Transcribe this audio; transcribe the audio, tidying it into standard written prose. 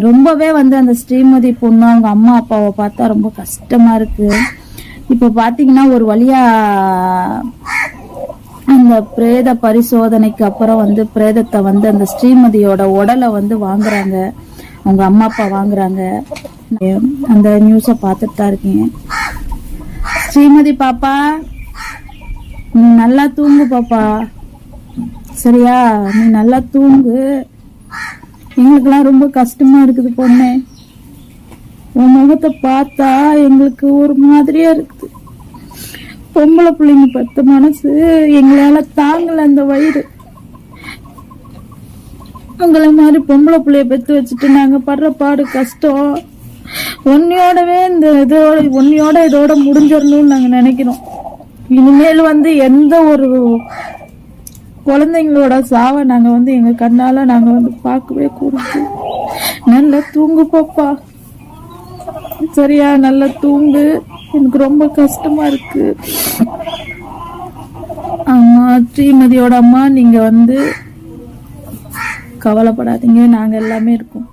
ரொம்பவே வந்து அந்த ஸ்ரீமதி பொண்ணு அவங்க அம்மா அப்பாவை பார்த்தா ரொம்ப கஷ்டமா இருக்கு. இப்ப பாத்தீங்கன்னா ஒரு வழியா அந்த பிரேத பரிசோதனைக்கு அப்புறம் வந்து பிரேதத்தை வந்து அந்த ஸ்ரீமதியோட உடலை வந்து வாங்குறாங்க, அவங்க அம்மா அப்பா வாங்குறாங்க. அந்த நியூஸ பார்த்துட்டு தான் இருக்கீங்க. ஸ்ரீமதி பாப்பா, நீ நல்லா தூங்கு பாப்பா, சரியா? நீ நல்லா தூங்கு. எங்களுக்கெல்லாம் ரொம்ப கஷ்டமா இருக்குது பொண்ணு. உன் முகத்தை பார்த்தா எங்களுக்கு ஒரு மாதிரியா இருக்குது. பொம்பளை பிள்ளைங்க பத்த மனசு எங்களால தாங்கல. அந்த வயிறு உங்களை மாதிரி பொம்பளை பிள்ளைய பெத்து வச்சுட்டு நாங்க படுற பாடு கஷ்டம். ஒன்னையோடவே இதோட முடிஞ்சிடணும்னு நாங்க நினைக்கிறோம். இனிமேல் வந்து எந்த ஒரு குழந்தைங்களோட சாவை நாங்க வந்து எங்க கண்ணால நாங்க வந்து பார்க்கவே கூடாது. நல்லா தூங்கு பாப்பா, சரியா? நல்லா தூங்கு. எனக்கு ரொம்ப கஷ்டமா இருக்கு. அம்மா, ஸ்ரீமதியோட அம்மா, நீங்க வந்து கவலைப்படாதீங்க, நாங்க எல்லாமே இருக்கோம்.